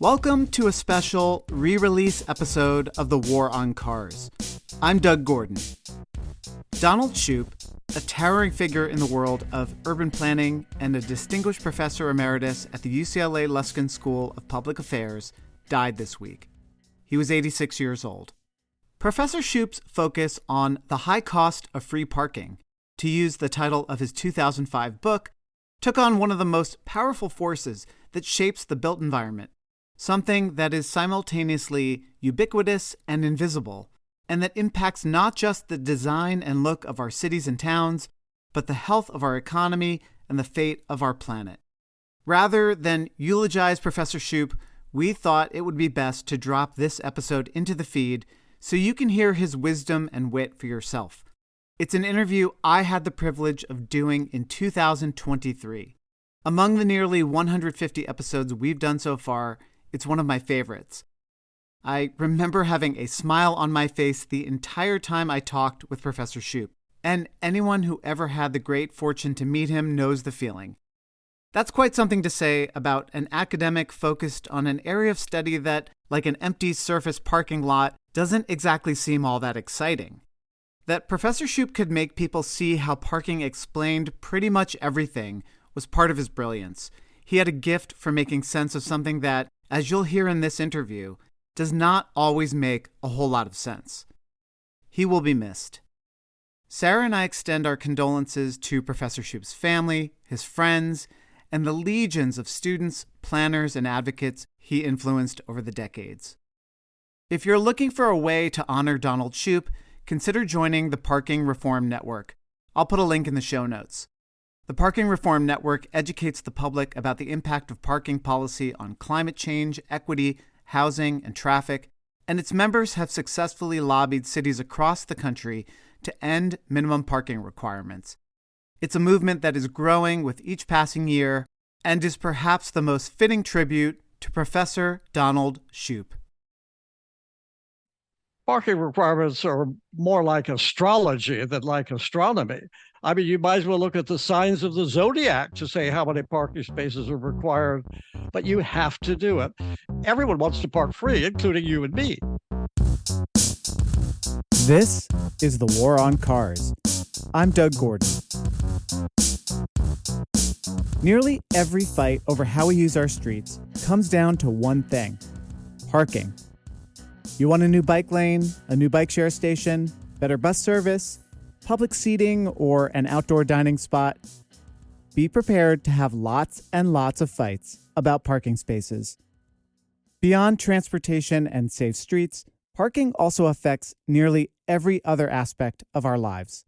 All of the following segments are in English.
Welcome to a special re-release episode of The War on Cars. I'm Doug Gordon. Donald Shoup, a towering figure in the world of urban planning and a distinguished professor emeritus at the UCLA Luskin School of Public Affairs, died this week. He was 86 years old. Professor Shoup's focus on the high cost of free parking, to use the title of his 2005 book, took on one of the most powerful forces that shapes the built environment, something that is simultaneously ubiquitous and invisible, and that impacts not just the design and look of our cities and towns, but the health of our economy and the fate of our planet. Rather than eulogize Professor Shoup, we thought it would be best to drop this episode into the feed so you can hear his wisdom and wit for yourself. It's an interview I had the privilege of doing in 2023. Among the nearly 150 episodes we've done so far, it's one of my favorites. I remember having a smile on my face the entire time I talked with Professor Shoup, and anyone who ever had the great fortune to meet him knows the feeling. That's quite something to say about an academic focused on an area of study that, like an empty surface parking lot, doesn't exactly seem all that exciting. That Professor Shoup could make people see how parking explained pretty much everything was part of his brilliance. He had a gift for making sense of something that, as you'll hear in this interview, does not always make a whole lot of sense. He will be missed. Sarah and I extend our condolences to Professor Shoup's family, his friends, and the legions of students, planners, and advocates he influenced over the decades. If you're looking for a way to honor Donald Shoup, consider joining the Parking Reform Network. I'll put a link in the show notes. The Parking Reform Network educates the public about the impact of parking policy on climate change, equity, housing, and traffic, and its members have successfully lobbied cities across the country to end minimum parking requirements. It's a movement that is growing with each passing year and is perhaps the most fitting tribute to Professor Donald Shoup. Parking requirements are more like astrology than like astronomy. I mean, you might as well look at the signs of the zodiac to say how many parking spaces are required, but you have to do it. Everyone wants to park free, including you and me. This is The War on Cars. I'm Doug Gordon. Nearly every fight over how we use our streets comes down to one thing: parking. You want a new bike lane, a new bike share station, better bus service, public seating, or an outdoor dining spot? Be prepared to have lots and lots of fights about parking spaces. Beyond transportation and safe streets, parking also affects nearly every other aspect of our lives.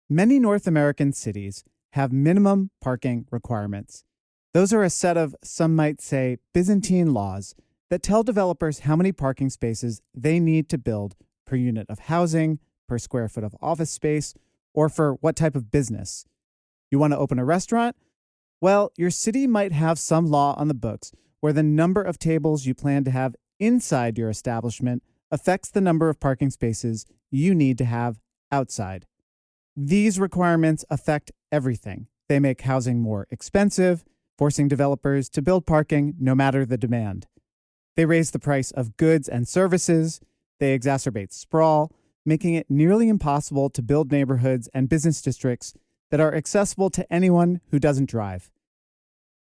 Many North American cities have minimum parking requirements. Those are a set of, some might say, Byzantine laws that tell developers how many parking spaces they need to build per unit of housing, per square foot of office space, or for what type of business. You want to open a restaurant? Well, your city might have some law on the books where the number of tables you plan to have inside your establishment affects the number of parking spaces you need to have outside. These requirements affect everything. They make housing more expensive, forcing developers to build parking no matter the demand. They raise the price of goods and services. They exacerbate sprawl, making it nearly impossible to build neighborhoods and business districts that are accessible to anyone who doesn't drive.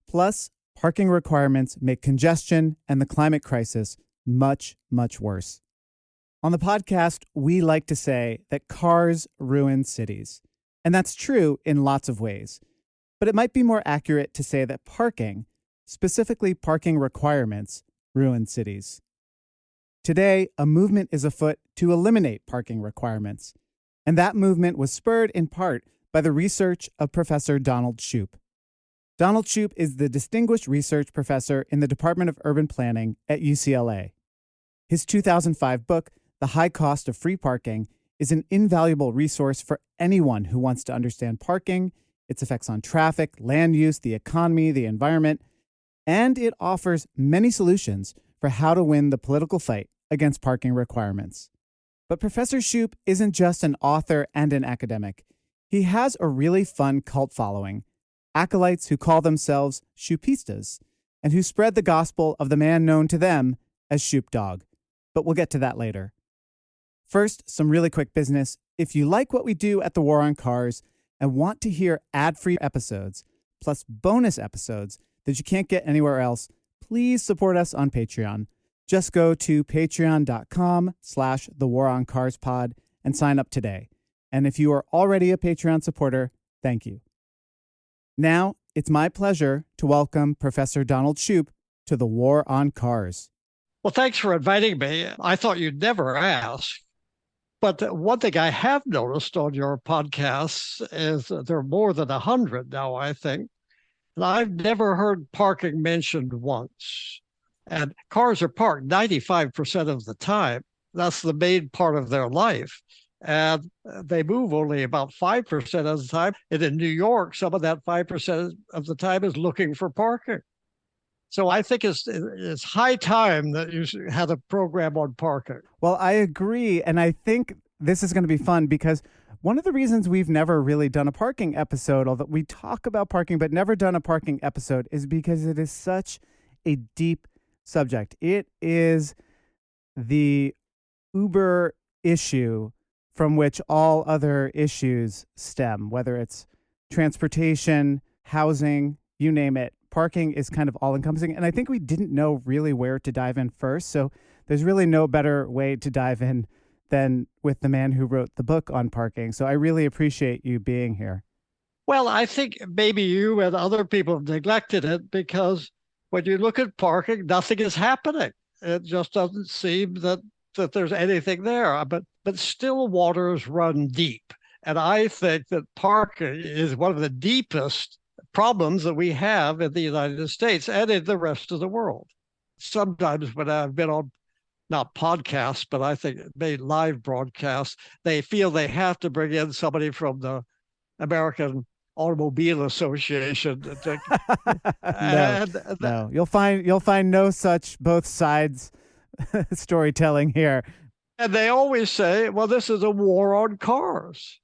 Plus, parking requirements make congestion and the climate crisis much, much worse. On the podcast, we like to say that cars ruin cities. And that's true in lots of ways. But it might be more accurate to say that parking, specifically parking requirements, ruin cities. Today, a movement is afoot to eliminate parking requirements. And that movement was spurred in part by the research of Professor Donald Shoup. Donald Shoup is the Distinguished Research Professor in the Department of Urban Planning at UCLA. His 2005 book, The High Cost of Free Parking, is an invaluable resource for anyone who wants to understand parking, its effects on traffic, land use, the economy, the environment, and it offers many solutions for how to win the political fight against parking requirements. But Professor Shoup isn't just an author and an academic. He has a really fun cult following, acolytes who call themselves Shoupistas, and who spread the gospel of the man known to them as Shoup Dog. But we'll get to that later. First, some really quick business. If you like what we do at The War on Cars and want to hear ad-free episodes, plus bonus episodes that you can't get anywhere else, please support us on Patreon. Just go to patreon.com/thewaroncarspod and sign up today. And if you are already a Patreon supporter, thank you. Now, it's my pleasure to welcome Professor Donald Shoup to The War on Cars. Well, thanks for inviting me. I thought you'd never ask. But one thing I have noticed on your podcasts is that there are more than 100 now, I think. And I've never heard parking mentioned once. And cars are parked 95% of the time. That's the main part of their life. And they move only about 5% of the time. And in New York, some of that 5% of the time is looking for parking. So I think it's high time that you had a program on parking. Well, I agree. And I think this is going to be fun because one of the reasons we've never really done a parking episode, although we talk about parking, but never done a parking episode, is because it is such a deep subject. It is the uber issue from which all other issues stem, whether it's transportation, housing, you name it. Parking is kind of all-encompassing, and I think we didn't know really where to dive in first, so there's really no better way to dive in than with the man who wrote the book on parking. So I really appreciate you being here. Well, I think maybe you and other people have neglected it because when you look at parking, nothing is happening. It just doesn't seem that there's anything there. But still waters run deep. And I think that parking is one of the deepest problems that we have in the United States and in the rest of the world. Sometimes when I've been on, not podcasts, but I think maybe live broadcasts, they feel they have to bring in somebody from the American Automobile Association. No, you'll find no such both sides storytelling here. And they always say, well, this is a war on cars.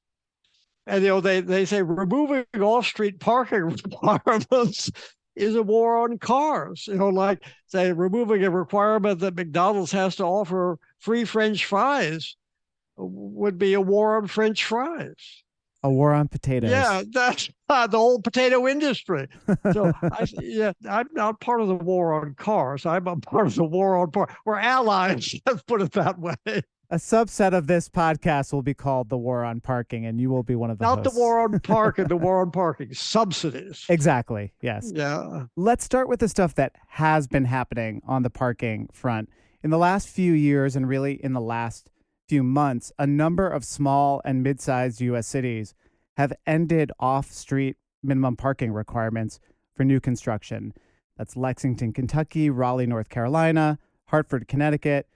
And, they say removing off-street parking requirements is a war on cars. Like, say, removing a requirement that McDonald's has to offer free French fries would be a war on French fries. A war on potatoes. Yeah, that's the whole potato industry. So, I'm not part of the war on cars. I'm a part of the war on parking. We're allies, let's put it that way. A subset of this podcast will be called The War on Parking, and you will be one of the hosts. Not the war on parking, the war on parking. Subsidies. Exactly, yes. Yeah. Let's start with the stuff that has been happening on the parking front. In the last few years, and really in the last few months, a number of small and mid-sized U.S. cities have ended off-street minimum parking requirements for new construction. That's Lexington, Kentucky, Raleigh, North Carolina, Hartford, Connecticut.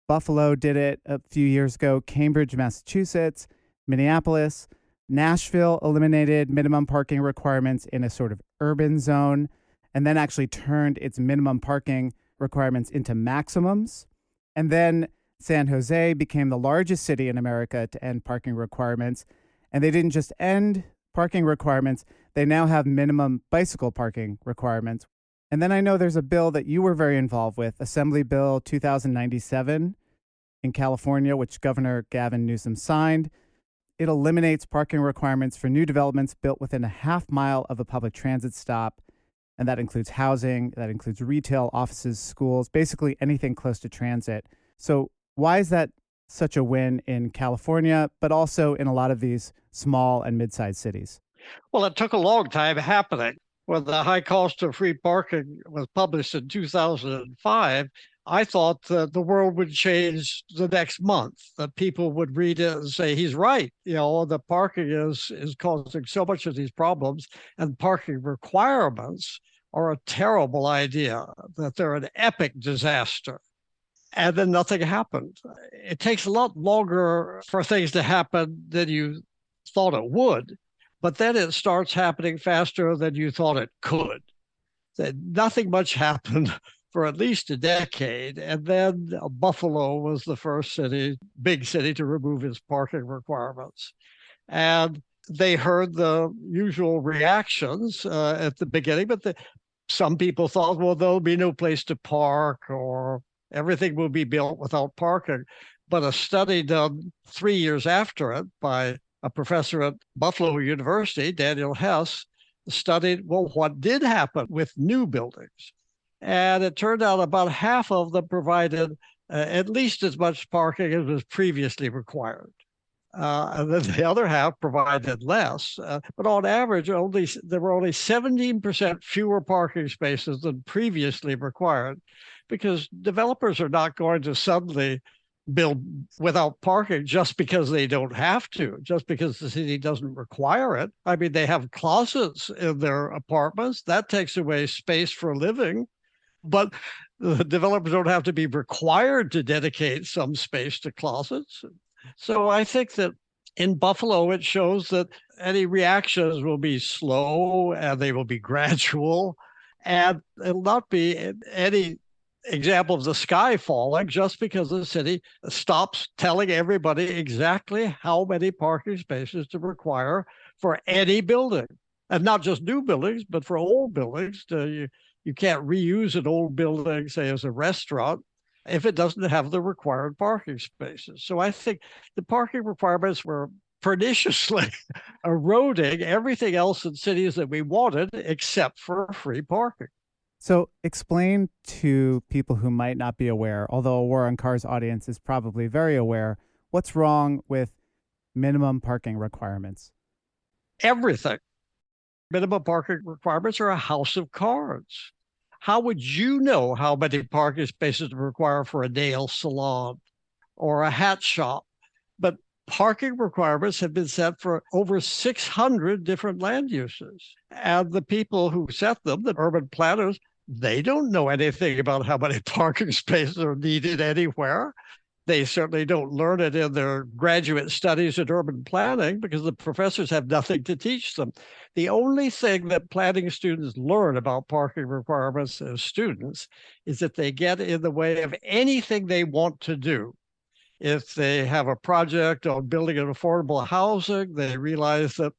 Buffalo did it a few years ago, Cambridge, Massachusetts, Minneapolis. Nashville eliminated minimum parking requirements in a sort of urban zone and then actually turned its minimum parking requirements into maximums. And then San Jose became the largest city in America to end parking requirements. And they didn't just end parking requirements, they now have minimum bicycle parking requirements. And then I know there's a bill that you were very involved with, Assembly Bill 2097 in California, which Governor Gavin Newsom signed. It eliminates parking requirements for new developments built within a half mile of a public transit stop. And that includes housing, that includes retail, offices, schools, basically anything close to transit. So why is that such a win in California, but also in a lot of these small and mid-sized cities? Well, it took a long time happening. When the high cost of free parking was published in 2005, I thought that the world would change the next month, that people would read it and say, he's right. The parking is causing so much of these problems, and parking requirements are a terrible idea, that they're an epic disaster. And then nothing happened. It takes a lot longer for things to happen than you thought it would. But then it starts happening faster than you thought it could. Nothing much happened for at least a decade. And then Buffalo was the first big city to remove its parking requirements. And they heard the usual reactions at the beginning, but some people thought, well, there'll be no place to park or everything will be built without parking. But a study done 3 years after it by a professor at Buffalo University, Daniel Hess, studied, well, what did happen with new buildings? And it turned out about half of them provided at least as much parking as was previously required. And then the other half provided less. But on average, there were only 17% fewer parking spaces than previously required, because developers are not going to suddenly build without parking just because they don't have to, just because the city doesn't require it. I mean, they have closets in their apartments. That takes away space for living. But the developers don't have to be required to dedicate some space to closets. So I think that in Buffalo, it shows that any reactions will be slow and they will be gradual, and it'll not be any example of the sky falling just because the city stops telling everybody exactly how many parking spaces to require for any building. And not just new buildings, but for old buildings. You can't reuse an old building, say, as a restaurant if it doesn't have the required parking spaces. So I think the parking requirements were perniciously eroding everything else in cities that we wanted except for free parking. So explain to people who might not be aware, although a War on Cars audience is probably very aware, what's wrong with minimum parking requirements? Everything. Minimum parking requirements are a house of cards. How would you know how many parking spaces to require for a nail salon or a hat shop? But parking requirements have been set for over 600 different land uses. And the people who set them, the urban planners, they don't know anything about how many parking spaces are needed anywhere. They certainly don't learn it in their graduate studies in urban planning because the professors have nothing to teach them. The only thing that planning students learn about parking requirements as students is that they get in the way of anything they want to do. If they have a project on building an affordable housing, they realize that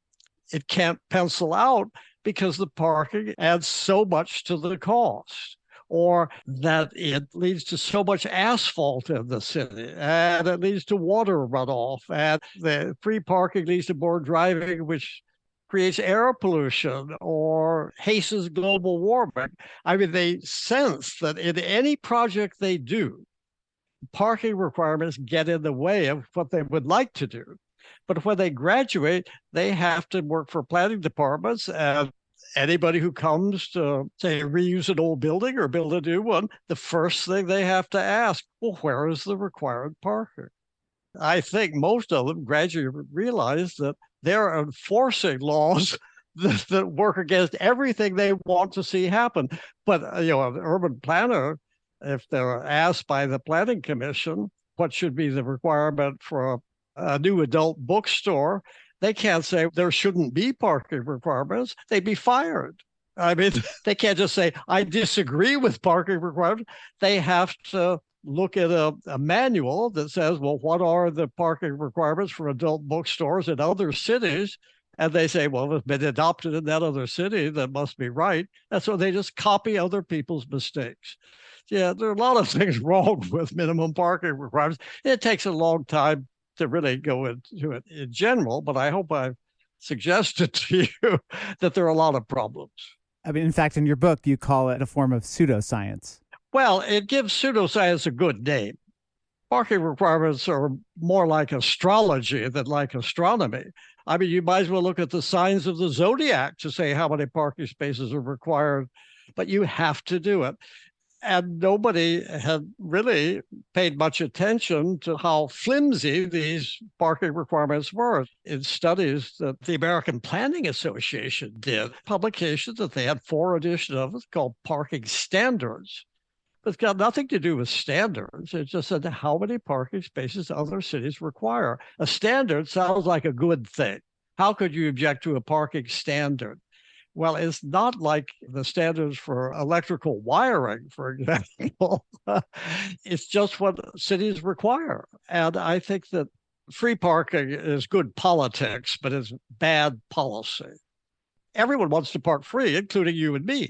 it can't pencil out because the parking adds so much to the cost, or that it leads to so much asphalt in the city, and it leads to water runoff, and the free parking leads to more driving, which creates air pollution or hastens global warming. I mean, they sense that in any project they do, parking requirements get in the way of what they would like to do. But when they graduate, they have to work for planning departments, and anybody who comes to, say, reuse an old building or build a new one, the first thing they have to ask, well, where is the required parking? I think most of them gradually realize that they're enforcing laws that work against everything they want to see happen. But, an urban planner, if they're asked by the planning commission what should be the requirement for a new adult bookstore, they can't say there shouldn't be parking requirements. They'd be fired. I mean, they can't just say, I disagree with parking requirements. They have to look at a manual that says, well, what are the parking requirements for adult bookstores in other cities? And they say, well, it's been adopted in that other city, that must be right. And so they just copy other people's mistakes. Yeah, there are a lot of things wrong with minimum parking requirements. It takes a long time to really go into it in general, but I hope I've suggested to you that there are a lot of problems. I mean, in fact, in your book, you call it a form of pseudoscience. Well, it gives pseudoscience a good name. Parking requirements are more like astrology than like astronomy. I mean, you might as well look at the signs of the zodiac to say how many parking spaces are required, but you have to do it. And nobody had really paid much attention to how flimsy these parking requirements were. In studies that the American Planning Association did, publications that they had 4 editions of, it's called Parking Standards. It's got nothing to do with standards. It just said how many parking spaces other cities require. A standard sounds like a good thing. How could you object to a parking standard? Well, it's not like the standards for electrical wiring, for example. It's just what cities require. And I think that free parking is good politics, but it's bad policy. Everyone wants to park free, including you and me.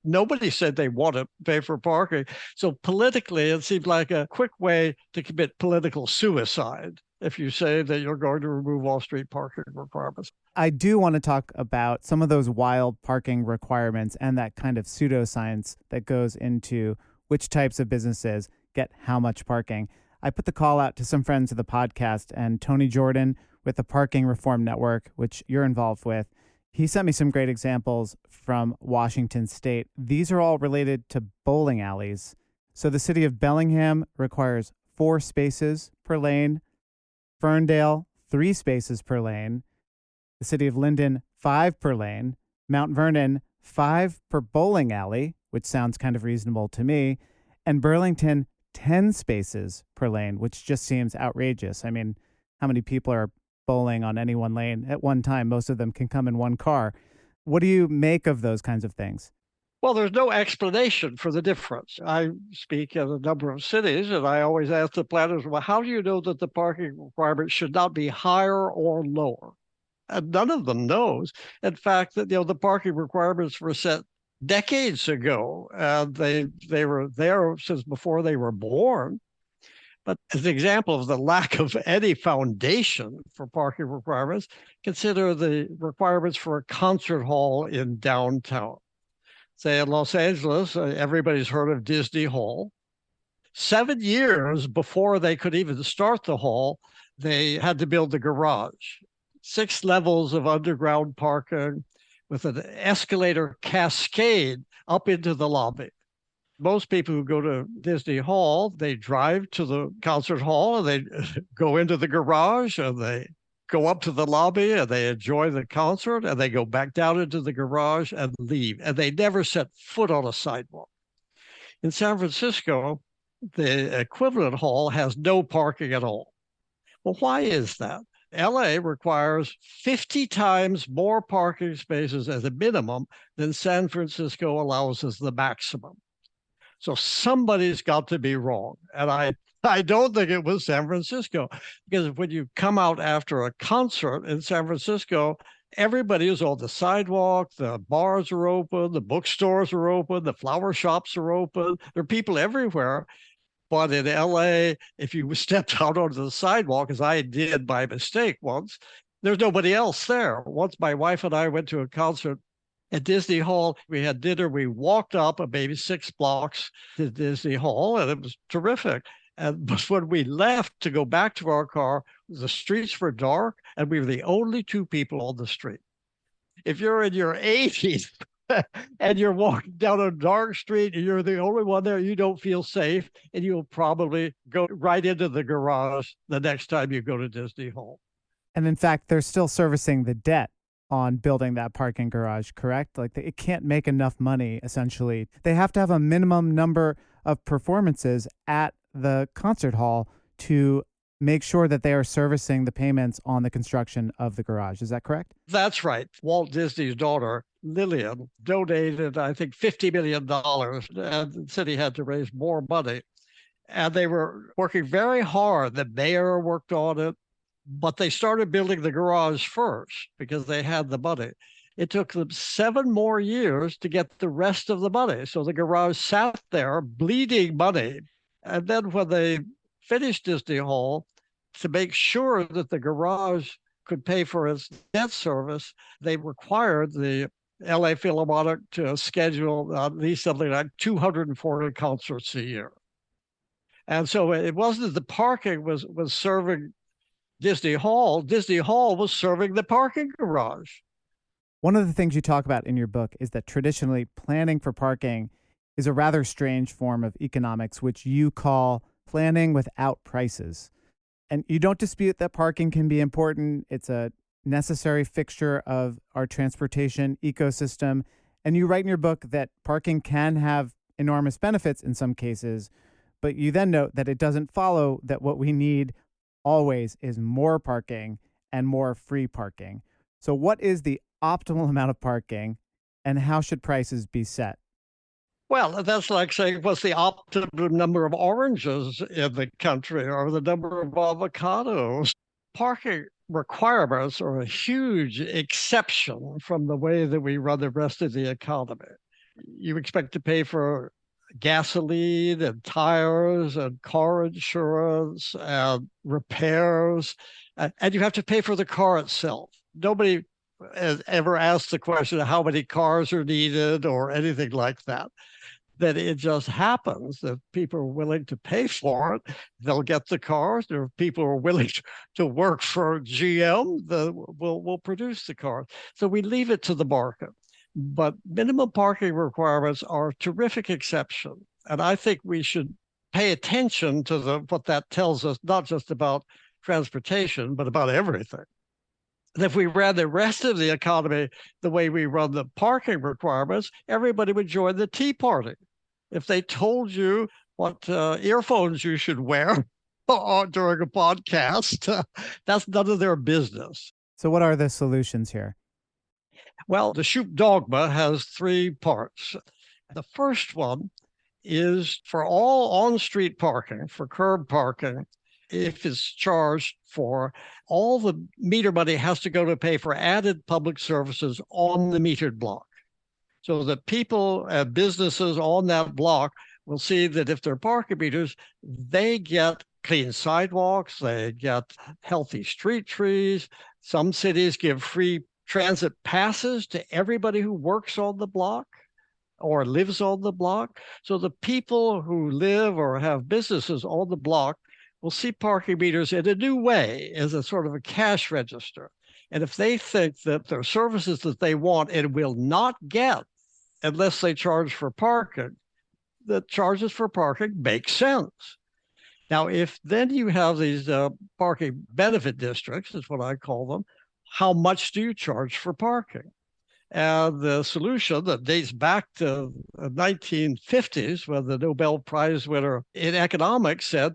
Nobody said they want to pay for parking. So politically, it seemed like a quick way to commit political suicide if you say that you're going to remove all street parking requirements. I do want to talk about some of those wild parking requirements and that kind of pseudoscience that goes into which types of businesses get how much parking. I put the call out to some friends of the podcast, and Tony Jordan with the Parking Reform Network, which you're involved with, he sent me some great examples from Washington State. These are all related to bowling alleys. So the city of Bellingham requires 4 spaces per lane, Ferndale, 3 spaces per lane, the city of Linden, 5 per lane, Mount Vernon, 5 per bowling alley, which sounds kind of reasonable to me, and Burlington, 10 spaces per lane, which just seems outrageous. I mean, how many people are bowling on any one lane at one time? Most of them can come in one car. What do you make of those kinds of things? Well, there's no explanation for the difference. I speak in a number of cities, and I always ask the planners, well, how do you know that the parking requirement should not be higher or lower? And none of them knows. In fact, that the parking requirements were set decades ago, and they were there since before they were born. But as an example of the lack of any foundation for parking requirements, consider the requirements for a concert hall in downtown. Say in Los Angeles, everybody's heard of Disney Hall. 7 years before they could even start the hall, they had to build the garage. 6 levels of underground parking with an escalator cascade up into the lobby. Most people who go to Disney Hall, they drive to the concert hall and they go into the garage and they go up to the lobby and they enjoy the concert and they go back down into the garage and leave. And they never set foot on a sidewalk. In San Francisco, the equivalent hall has no parking at all. Well, why is that? LA requires 50 times more parking spaces as a minimum than San Francisco allows as the maximum. So somebody's got to be wrong. And I don't think it was San Francisco, because when you come out after a concert in San Francisco, everybody is on the sidewalk, the bars are open, the bookstores are open, the flower shops are open. There are people everywhere. But in LA, if you stepped out onto the sidewalk, as I did by mistake once, there's nobody else there. Once my wife and I went to a concert at Disney Hall. We had dinner. We walked up maybe 6 blocks to Disney Hall, and it was terrific. But when we left to go back to our car, the streets were dark, and we were the only 2 people on the street. If you're in your 80s and you're walking down a dark street and you're the only one there, you don't feel safe, and you'll probably go right into the garage the next time you go to Disney Hall. And in fact, they're still servicing the debt on building that parking garage, correct? Like it can't make enough money, essentially. They have to have a minimum number of performances at the concert hall to make sure that they are servicing the payments on the construction of the garage. Is that correct? That's right. Walt Disney's daughter, Lillian, donated, I think, $50 million, and the city had to raise more money. And they were working very hard. The mayor worked on it. But they started building the garage first because they had the money. It took them 7 more years to get the rest of the money. So the garage sat there bleeding money. And then when they finished Disney Hall, to make sure that the garage could pay for its debt service, they required the LA Philharmonic to schedule at least something like 240 concerts a year. And so it wasn't that the parking was serving Disney Hall was serving the parking garage. One of the things you talk about in your book is that traditionally planning for parking is a rather strange form of economics, which you call planning without prices. And you don't dispute that parking can be important. It's a necessary fixture of our transportation ecosystem. And you write in your book that parking can have enormous benefits in some cases, but you then note that it doesn't follow that what we need always is more parking and more free parking. So what is the optimal amount of parking, and how should prices be set? Well, that's like saying what's the optimum number of oranges in the country or the number of avocados. Parking requirements are a huge exception from the way that we run the rest of the economy. you expect to pay for gasoline and tires and car insurance and repairs, and you have to pay for the car itself. Nobody has ever asked the question of how many cars are needed or anything like that. That it just happens that people are willing to pay for it. They'll get the cars. There are people who are willing to work for GM that will produce the cars. So we leave it to the market. But minimum parking requirements are a terrific exception. And I think we should pay attention to what that tells us, not just about transportation, but about everything. And if we ran the rest of the economy the way we run the parking requirements, everybody would join the Tea Party. If they told you what earphones you should wear during a podcast, that's none of their business. So what are the solutions here? Well, the Shoup dogma has 3 parts. The first one is for all on-street parking, for curb parking, if it's charged for, all the meter money has to go to pay for added public services on the metered block. So that people and businesses on that block will see that if they're parking meters, they get clean sidewalks, they get healthy street trees. Some cities give free transit passes to everybody who works on the block or lives on the block. So the people who live or have businesses on the block will see parking meters in a new way as a sort of a cash register. And if they think that there are services that they want and will not get unless they charge for parking, the charges for parking make sense. Now, if then you have these parking benefit districts, is what I call them, how much do you charge for parking? And the solution that dates back to the 1950s, when the Nobel Prize winner in economics said,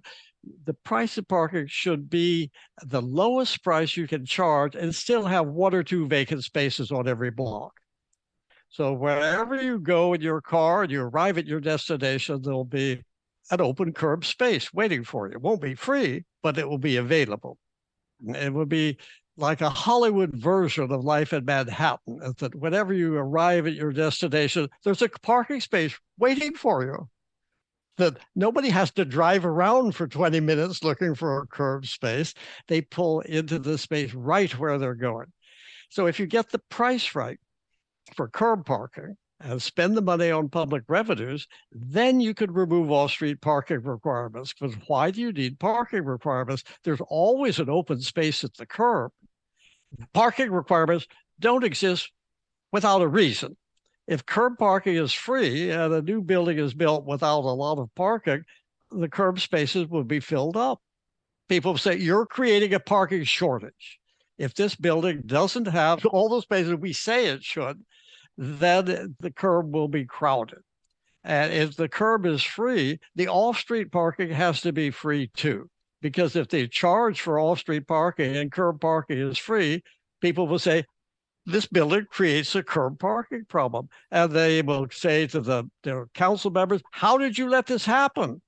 the price of parking should be the lowest price you can charge and still have 1 or 2 vacant spaces on every block. So wherever you go in your car and you arrive at your destination, there'll be an open curb space waiting for you. It won't be free, but it will be available. It will be like a Hollywood version of life in Manhattan, that whenever you arrive at your destination, there's a parking space waiting for you. That nobody has to drive around for 20 minutes looking for a curb space. They pull into the space right where they're going. So if you get the price right for curb parking and spend the money on public revenues, then you could remove off-street parking requirements. Because why do you need parking requirements? There's always an open space at the curb. Parking requirements don't exist without a reason. If curb parking is free and a new building is built without a lot of parking, the curb spaces will be filled up. People say, you're creating a parking shortage. If this building doesn't have all the spaces we say it should, then the curb will be crowded. And if the curb is free, the off-street parking has to be free too. Because if they charge for off-street parking and curb parking is free, people will say, this building creates a curb parking problem. And they will say to their council members, how did you let this happen?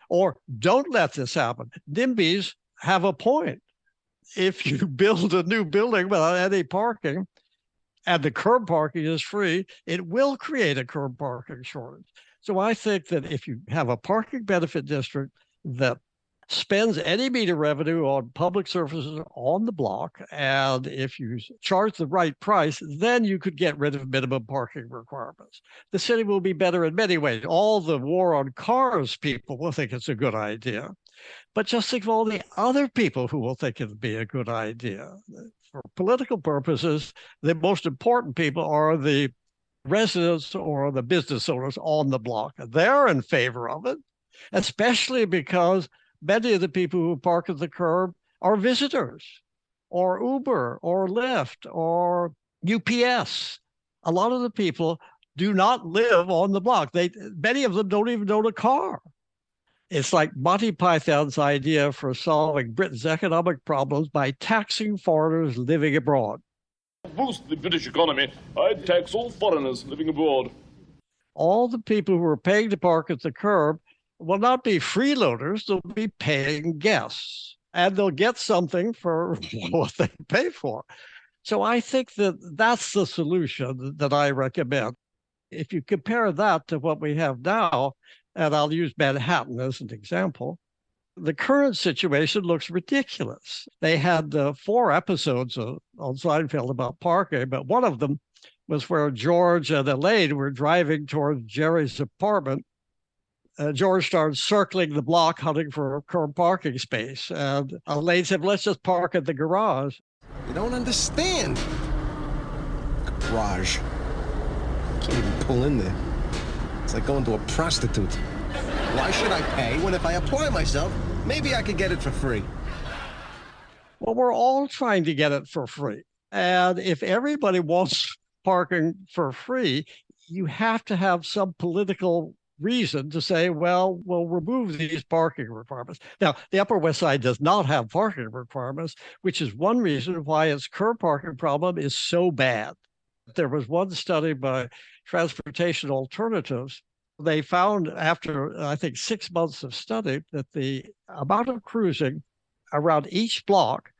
Or don't let this happen. NIMBYs have a point. If you build a new building without any parking and the curb parking is free, it will create a curb parking shortage. So I think that if you have a parking benefit district that spends any meter revenue on public services on the block, and if you charge the right price, then you could get rid of minimum parking requirements. The city will be better in many ways. All the war on cars people will think it's a good idea. But just think of all the other people who will think it'd be a good idea. For political purposes, the most important people are the residents or the business owners on the block. They're in favor of it, especially because many of the people who park at the curb are visitors, or Uber, or Lyft, or UPS. A lot of the people do not live on the block. Many of them don't even own a car. It's like Monty Python's idea for solving Britain's economic problems by taxing foreigners living abroad. To boost the British economy, I'd tax all foreigners living abroad. All the people who are paying to park at the curb will not be freeloaders, they'll be paying guests. And they'll get something for what they pay for. So I think that that's the solution that I recommend. If you compare that to what we have now, and I'll use Manhattan as an example, the current situation looks ridiculous. They had 4 episodes on Seinfeld about parking, but one of them was where George and Elaine were driving towards Jerry's apartment. George started circling the block hunting for a curb parking space. And Elaine said, let's just park at the garage. You don't understand. Garage. Can't even pull in there. It's like going to a prostitute. Why should I pay when if I apply myself, maybe I could get it for free? Well, we're all trying to get it for free. And if everybody wants parking for free, you have to have some political reason to say, well, we'll remove these parking requirements. Now, the Upper West Side does not have parking requirements, which is one reason why its curb parking problem is so bad. There was one study by Transportation Alternatives. They found after, I think, 6 months of study that the amount of cruising around each block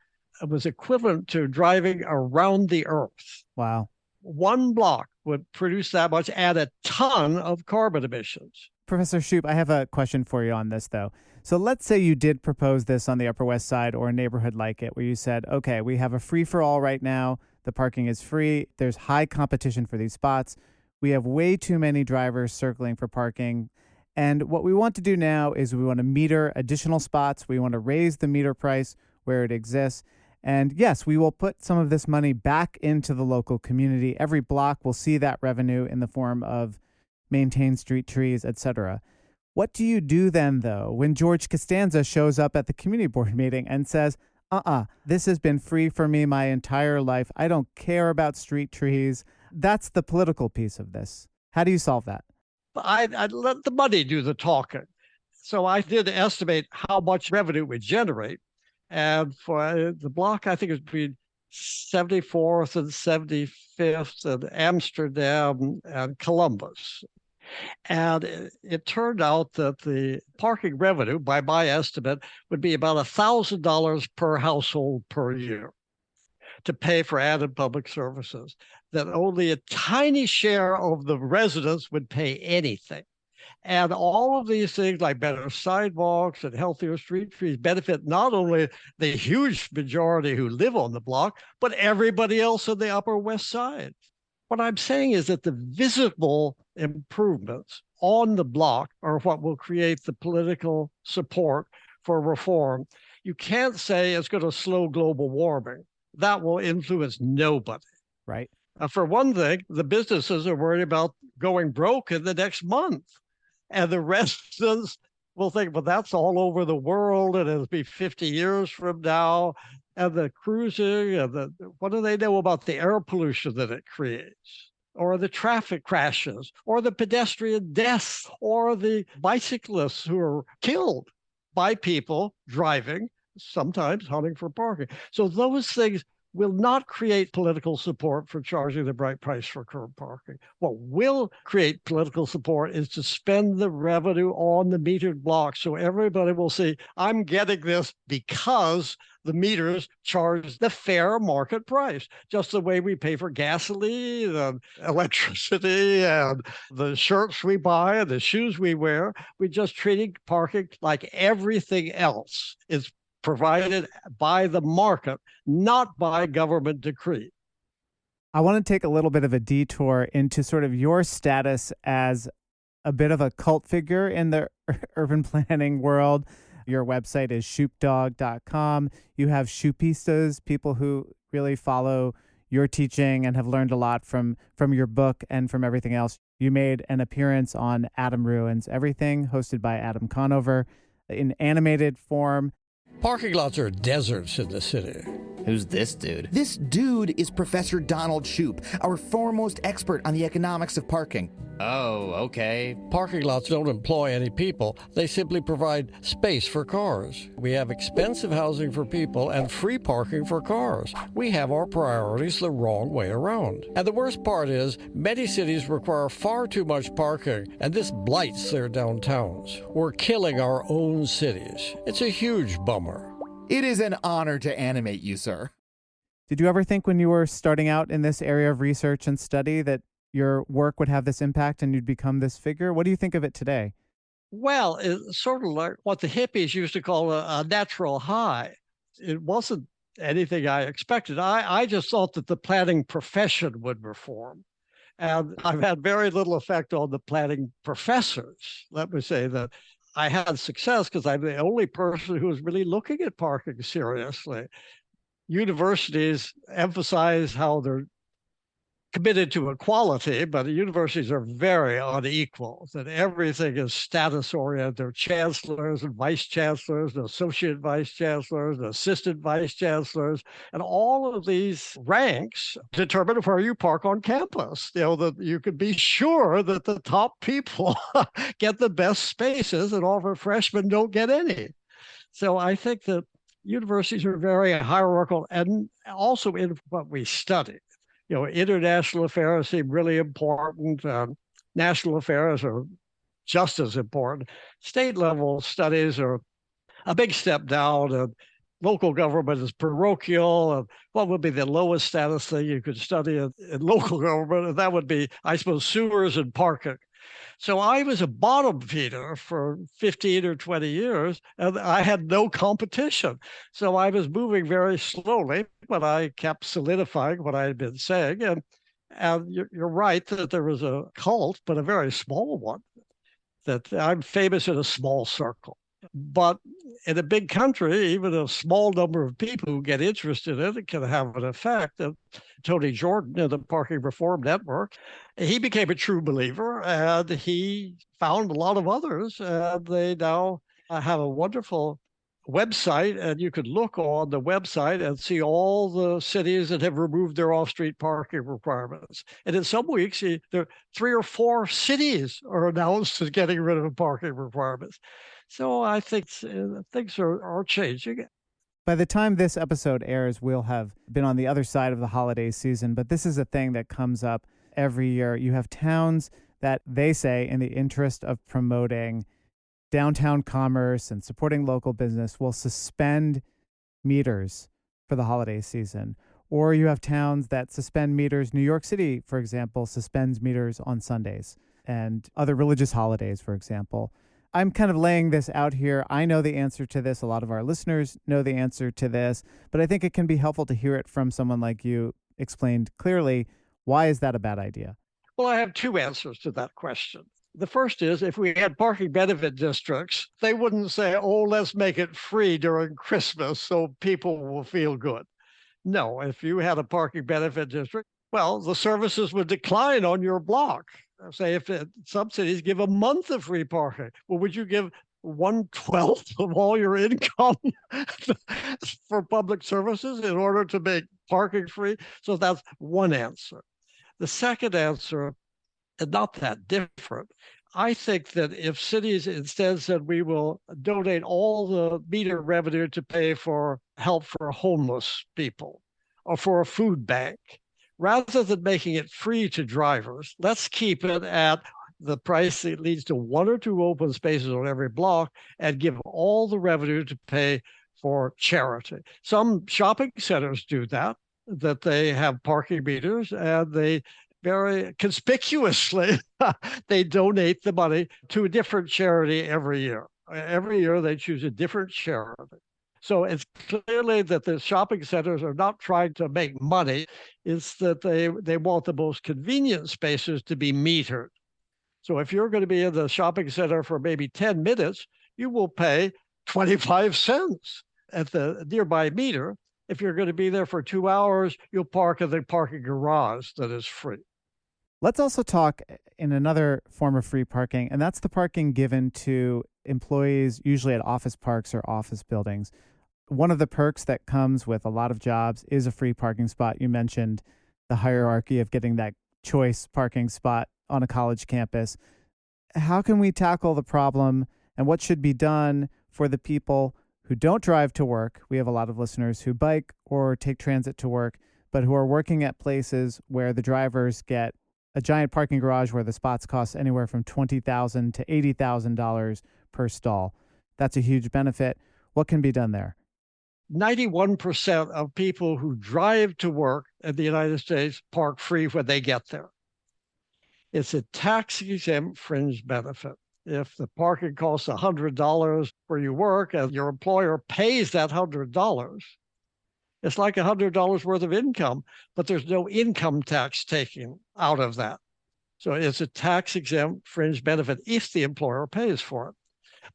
was equivalent to driving around the Earth. Wow. One block would produce that much and a ton of carbon emissions. Professor Shoup, I have a question for you on this, though. So let's say you did propose this on the Upper West Side or a neighborhood like it, where you said, okay, we have a free-for-all right now. The parking is free. There's high competition for these spots. We have way too many drivers circling for parking. And what we want to do now is we want to meter additional spots. We want to raise the meter price where it exists. And yes, we will put some of this money back into the local community. Every block will see that revenue in the form of maintained street trees, etc. What do you do then, though, when George Costanza shows up at the community board meeting and says, this has been free for me my entire life. I don't care about street trees. That's the political piece of this. How do you solve that? I'd let the money do the talking. So I did estimate how much revenue it would generate. And for the block, I think it was between 74th and 75th and Amsterdam and Columbus. And it turned out that the parking revenue, by my estimate, would be about $1,000 per household per year to pay for added public services, that only a tiny share of the residents would pay anything. And all of these things like better sidewalks and healthier street trees benefit not only the huge majority who live on the block, but everybody else on the Upper West Side. What I'm saying is that the visible improvements on the block are what will create the political support for reform. You can't say it's going to slow global warming. That will influence nobody. Right. For one thing, the businesses are worried about going broke in the next month. And the residents will think, well, that's all over the world, and it'll be 50 years from now. And the cruising, and what do they know about the air pollution that it creates? Or the traffic crashes, or the pedestrian deaths, or the bicyclists who are killed by people driving, sometimes hunting for parking. So those things will not create political support for charging the right price for curb parking. What will create political support is to spend the revenue on the metered blocks so everybody will see, I'm getting this because the meters charge the fair market price, just the way we pay for gasoline and electricity and the shirts we buy and the shoes we wear. We're just treating parking like everything else. It's provided by the market, not by government decree. I want to take a little bit of a detour into sort of your status as a bit of a cult figure in the urban planning world. Your website is shoupdog.com. You have Shoupistas, people who really follow your teaching and have learned a lot from your book and from everything else. You made an appearance on Adam Ruins Everything, hosted by Adam Conover, in animated form. Parking lots are deserts in the city. Who's this dude? This dude is Professor Donald Shoup, our foremost expert on the economics of parking. Oh, okay. Parking lots don't employ any people. They simply provide space for cars. We have expensive housing for people and free parking for cars. We have our priorities the wrong way around. And the worst part is, many cities require far too much parking, and this blights their downtowns. We're killing our own cities. It's a huge bummer. It is an honor to animate you, sir. Did you ever think when you were starting out in this area of research and study that your work would have this impact and you'd become this figure? What do you think of it today? Well, it's sort of like what the hippies used to call a natural high. It wasn't anything I expected. I just thought that the planning profession would reform. And I've had very little effect on the planning professors. Let me say that I had success because I'm the only person who was really looking at parking seriously. Universities emphasize how they're committed to equality, but the universities are very unequal, that everything is status oriented. There are chancellors and vice chancellors, and associate vice chancellors, and assistant vice chancellors, and all of these ranks determine where you park on campus. That you can be sure that the top people get the best spaces and all of our freshmen don't get any. So I think that universities are very hierarchical and also in what we study. International affairs seem really important. National affairs are just as important. State level studies are a big step down. And local government is parochial. And what would be the lowest status thing you could study in local government? And that would be, I suppose, sewers and parking. So I was a bottom feeder for 15 or 20 years, and I had no competition. So I was moving very slowly, but I kept solidifying what I had been saying. And you're right that there was a cult, but a very small one, that I'm famous in a small circle. But in a big country, even a small number of people who get interested in it can have an effect. And Tony Jordan in the Parking Reform Network, he became a true believer, and he found a lot of others. And they now have a wonderful website, and you could look on the website and see all the cities that have removed their off-street parking requirements. And in some weeks, there 3 or 4 cities are announced as getting rid of parking requirements. So I think things are changing. By the time this episode airs, we'll have been on the other side of the holiday season, but this is a thing that comes up every year. You have towns that they say, in the interest of promoting downtown commerce and supporting local business, will suspend meters for the holiday season. Or you have towns that suspend meters. New York City, for example, suspends meters on Sundays and other religious holidays, for example. I'm kind of laying this out here. I know the answer to this. A lot of our listeners know the answer to this, but I think it can be helpful to hear it from someone like you explained clearly. Why is that a bad idea? Well, I have 2 answers to that question. The first is, if we had parking benefit districts, they wouldn't say, oh, let's make it free during Christmas so people will feel good. No, if you had a parking benefit district, well, the services would decline on your block. Say if some cities give a month of free parking, well, would you give 1/12 of all your income for public services in order to make parking free? So that's one answer. The second answer is not that different. I think that if cities instead said we will donate all the meter revenue to pay for help for homeless people or for a food bank, rather than making it free to drivers, let's keep it at the price that leads to 1 or 2 open spaces on every block and give all the revenue to pay for charity. Some shopping centers do that they have parking meters, and they very conspicuously, they donate the money to a different charity every year. Every year they choose a different charity. So it's clearly that the shopping centers are not trying to make money. It's that they want the most convenient spaces to be metered. So if you're going to be in the shopping center for maybe 10 minutes, you will pay 25 cents at the nearby meter. If you're going to be there for 2 hours, you'll park in the parking garage that is free. Let's also talk in another form of free parking, and that's the parking given to employees, usually at office parks or office buildings. One of the perks that comes with a lot of jobs is a free parking spot. You mentioned the hierarchy of getting that choice parking spot on a college campus. How can we tackle the problem, and what should be done for the people who don't drive to work? We have a lot of listeners who bike or take transit to work, but who are working at places where the drivers get a giant parking garage where the spots cost anywhere from $20,000 to $80,000 per stall. That's a huge benefit. What can be done there? 91% of people who drive to work in the United States park free when they get there. It's a tax-exempt fringe benefit. If the parking costs $100 where you work and your employer pays that $100, it's like $100 worth of income, but there's no income tax taken out of that. So it's a tax-exempt fringe benefit if the employer pays for it.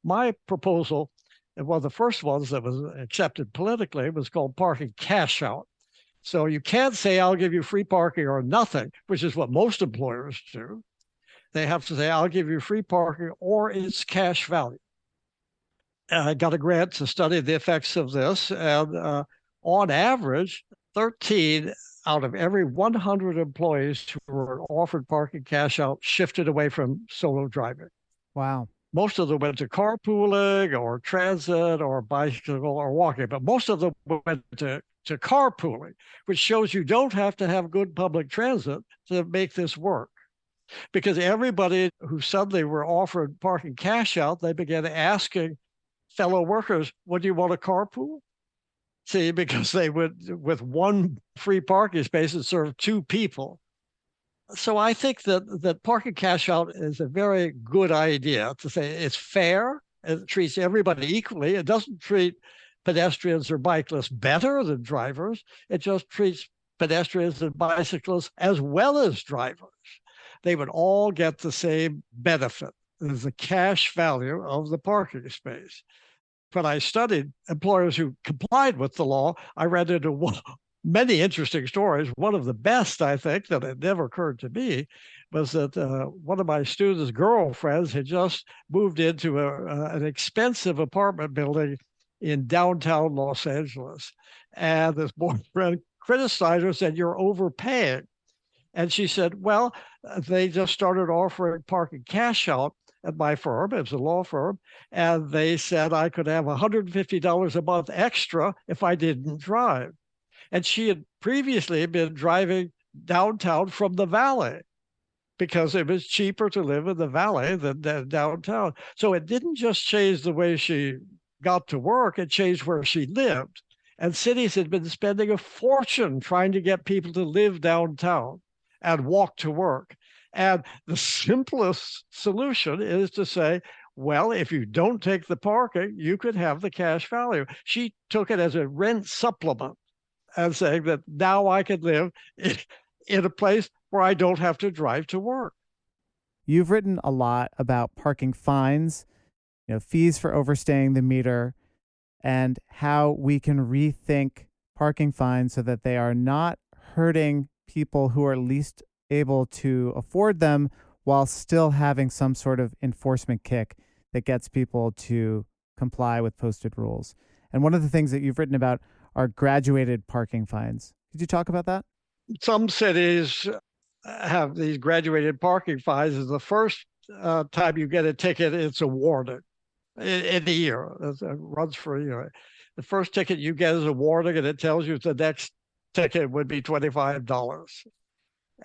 My proposal, and one of the first ones that was accepted politically, was called parking cash out. So you can't say, I'll give you free parking or nothing, which is what most employers do. They have to say, I'll give you free parking or its cash value. And I got a grant to study the effects of this. And on average, 13 out of every 100 employees who were offered parking cash out shifted away from solo driving. Wow. Most of them went to carpooling or transit or bicycle or walking, but most of them went to carpooling, which shows you don't have to have good public transit to make this work. Because everybody who suddenly were offered parking cash out, they began asking fellow workers, would you want a carpool? See, because they would, with one free parking space, it served two people. So I think that parking cash out is a very good idea to say it's fair. It treats everybody equally. It doesn't treat pedestrians or bicyclists better than drivers. It just treats pedestrians and bicyclists as well as drivers. They would all get the same benefit as the cash value of the parking space. When I studied employers who complied with the law, I read into many interesting stories. One of the best, I think, that had never occurred to me was that one of my students' girlfriends had just moved into an expensive apartment building in downtown Los Angeles. And this boyfriend criticized her, said, you're overpaying. And she said, well, they just started offering parking cash out at my firm. It was a law firm. And they said I could have $150 a month extra if I didn't drive. And she had previously been driving downtown from the valley because it was cheaper to live in the valley than downtown. So it didn't just change the way she got to work, it changed where she lived. And cities had been spending a fortune trying to get people to live downtown and walk to work. And the simplest solution is to say, well, if you don't take the parking, you could have the cash value. She took it as a rent supplement and saying that now I could live in a place where I don't have to drive to work. You've written a lot about parking fines, fees for overstaying the meter, and how we can rethink parking fines so that they are not hurting people who are least able to afford them while still having some sort of enforcement kick that gets people to comply with posted rules. And one of the things that you've written about are graduated parking fines. Could you talk about that? Some cities have these graduated parking fines. The first time you get a ticket, it's awarded in a year. It runs for a year. The first ticket you get is a warning, and it tells you the next ticket would be $25.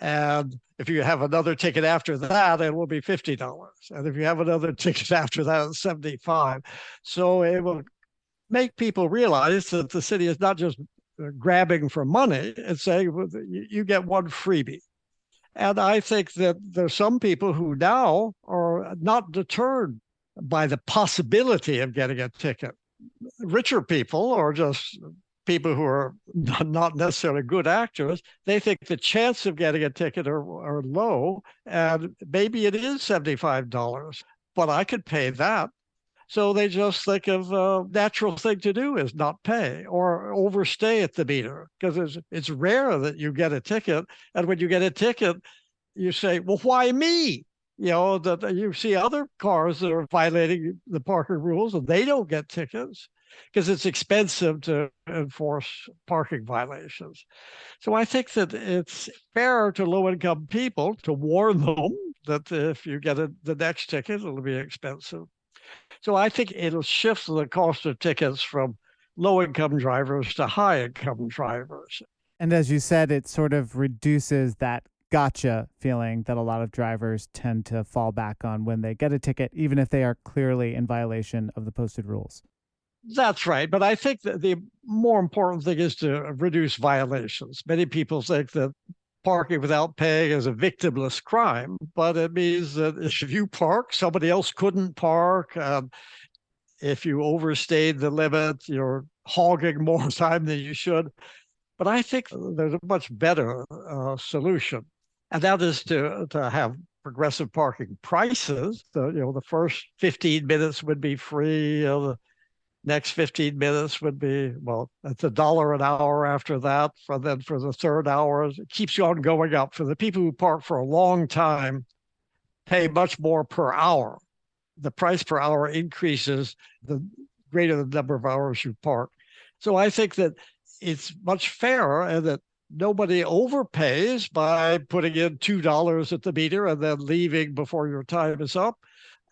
And if you have another ticket after that, it will be $50. And if you have another ticket after that, it's $75. So it will make people realize that the city is not just grabbing for money, it's saying you get one freebie. And I think that there's some people who now are not deterred by the possibility of getting a ticket. Richer people, or just people who are not necessarily good actors, they think the chance of getting a ticket are low, and maybe it is $75, but I could pay that. So they just think of a natural thing to do is not pay or overstay at the meter, because it's rare that you get a ticket. And when you get a ticket, you say, well, why me? That you see other cars that are violating the parking rules and they don't get tickets because it's expensive to enforce parking violations. So I think that it's fair to low-income people to warn them that if you get the next ticket, it'll be expensive. So I think it'll shift the cost of tickets from low-income drivers to high-income drivers. And as you said, it sort of reduces that gotcha feeling that a lot of drivers tend to fall back on when they get a ticket, even if they are clearly in violation of the posted rules. That's right. But I think that the more important thing is to reduce violations. Many people think that parking without paying is a victimless crime, but it means that if you park, somebody else couldn't park. If you overstayed the limit, you're hogging more time than you should. But I think there's a much better solution, and that is to have progressive parking prices. The first 15 minutes would be free. The next 15 minutes would be, well, it's $1 an hour after that. Then for the third hour, it keeps on going up. For the people who park for a long time, pay much more per hour. The price per hour increases the greater the number of hours you park. So I think that it's much fairer and that nobody overpays by putting in $2 at the meter and then leaving before your time is up.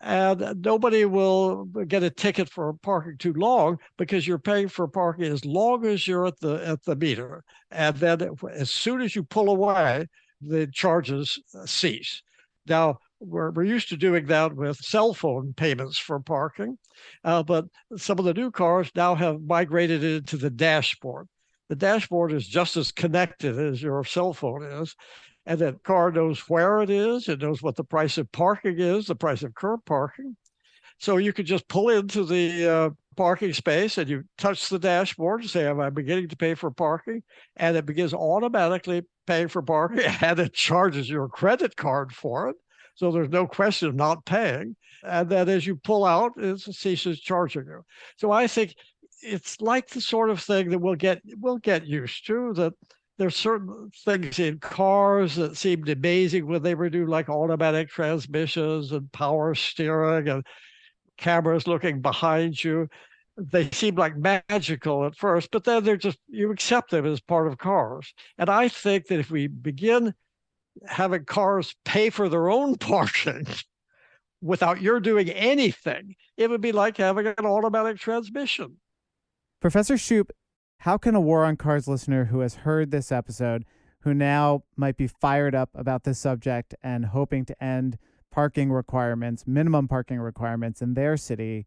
And nobody will get a ticket for parking too long because you're paying for parking as long as you're at the meter. And then as soon as you pull away, the charges cease. Now, we're used to doing that with cell phone payments for parking, but some of the new cars now have migrated into the dashboard. The dashboard is just as connected as your cell phone is, and that car knows where it is. It knows what the price of parking is, the price of curb parking. So you could just pull into the parking space and you touch the dashboard and say, am I beginning to pay for parking? And it begins automatically paying for parking and it charges your credit card for it. So there's no question of not paying. And then as you pull out, it ceases charging you. So I think it's like the sort of thing that we'll get used to, that there's certain things in cars that seemed amazing when they were doing, like automatic transmissions and power steering and cameras looking behind you. They seem like magical at first, but then you accept them as part of cars. And I think that if we begin having cars pay for their own parking without your doing anything, it would be like having an automatic transmission. Professor Shoup, how can a War on Cars listener who has heard this episode, who now might be fired up about this subject and hoping to end parking requirements, minimum parking requirements in their city,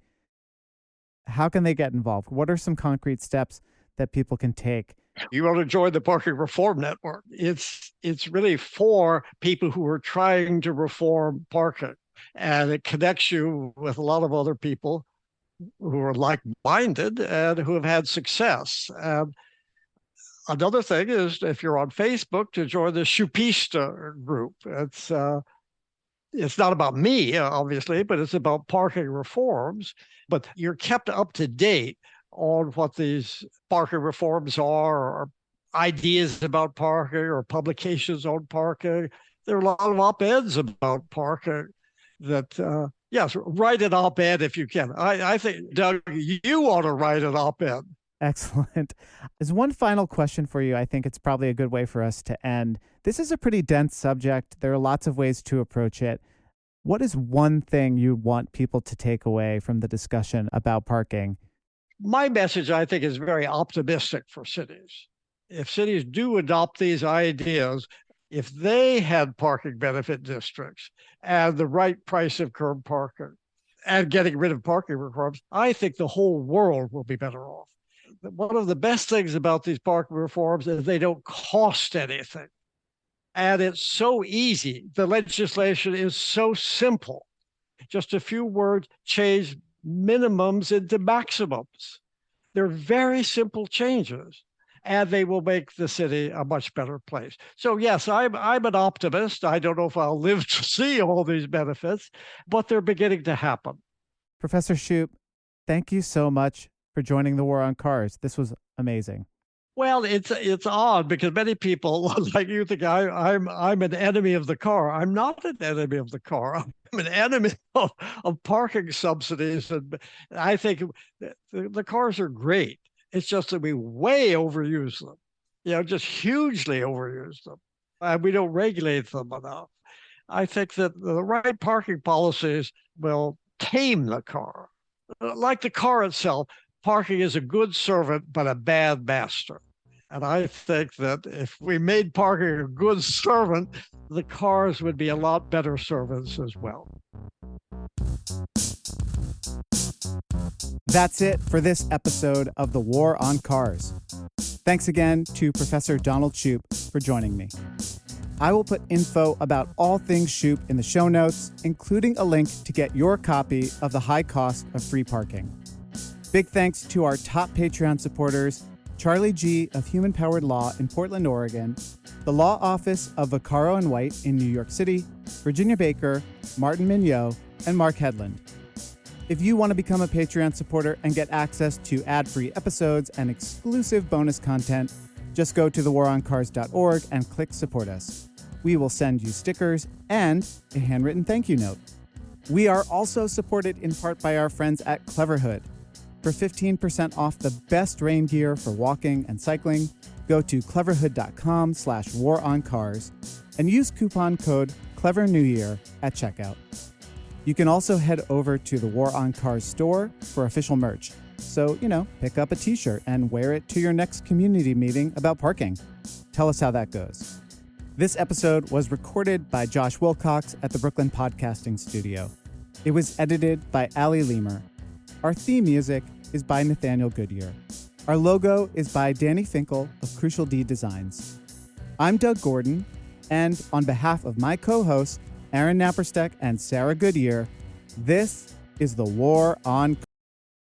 how can they get involved? What are some concrete steps that people can take? You want to join the Parking Reform Network. It's really for people who are trying to reform parking, and it connects you with a lot of other people who are like-minded and who have had success. And another thing is, if you're on Facebook, to join the Shoupista group. It's not about me, obviously, but it's about parking reforms. But you're kept up to date on what these parking reforms are, or ideas about parking, or publications on parking. There are a lot of op-eds about parking that, yes, write an op-ed if you can. I think, Doug, you ought to write an op-ed. Excellent. As one final question for you, I think it's probably a good way for us to end. This is a pretty dense subject. There are lots of ways to approach it. What is one thing you want people to take away from the discussion about parking? My message, I think, is very optimistic for cities. If cities do adopt these ideas, if they had parking benefit districts and the right price of curb parking and getting rid of parking requirements, I think the whole world will be better off. One of the best things about these parking reforms is they don't cost anything. And it's so easy. The legislation is so simple. Just a few words change minimums into maximums. They're very simple changes, and they will make the city a much better place. So yes, I'm an optimist. I don't know if I'll live to see all these benefits, but they're beginning to happen. Professor Shoup, thank you so much for joining the War on Cars. This was amazing. Well, it's odd because many people like you think I'm an enemy of the car. I'm not an enemy of the car. I'm an enemy of parking subsidies, and I think the cars are great. It's just that we way overuse them, just hugely overuse them, and we don't regulate them enough. I think that the right parking policies will tame the car. Like the car itself, parking is a good servant, but a bad master. And I think that if we made parking a good servant, the cars would be a lot better servants as well. That's it for this episode of The War on Cars. Thanks again to Professor Donald Shoup for joining me. I will put info about all things Shoup in the show notes, including a link to get your copy of The High Cost of Free Parking. Big thanks to our top Patreon supporters, Charlie G. of Human Powered Law in Portland, Oregon, the Law Office of Vaccaro and White in New York City, Virginia Baker, Martin Mignot, and Mark Hedlund. If you want to become a Patreon supporter and get access to ad-free episodes and exclusive bonus content, just go to thewaroncars.org and click Support Us. We will send you stickers and a handwritten thank you note. We are also supported in part by our friends at Cleverhood. For 15% off the best rain gear for walking and cycling, go to cleverhood.com/waroncars and use coupon code CleverNewYear at checkout. You can also head over to the War on Cars store for official merch. So, pick up a t-shirt and wear it to your next community meeting about parking. Tell us how that goes. This episode was recorded by Josh Wilcox at the Brooklyn Podcasting Studio. It was edited by Ali Lemer. Our theme music is by Nathaniel Goodyear. Our logo is by Danny Finkel of Crucial D Designs. I'm Doug Gordon, and on behalf of my co-hosts, Aaron Naparstek and Sarah Goodyear, this is The War on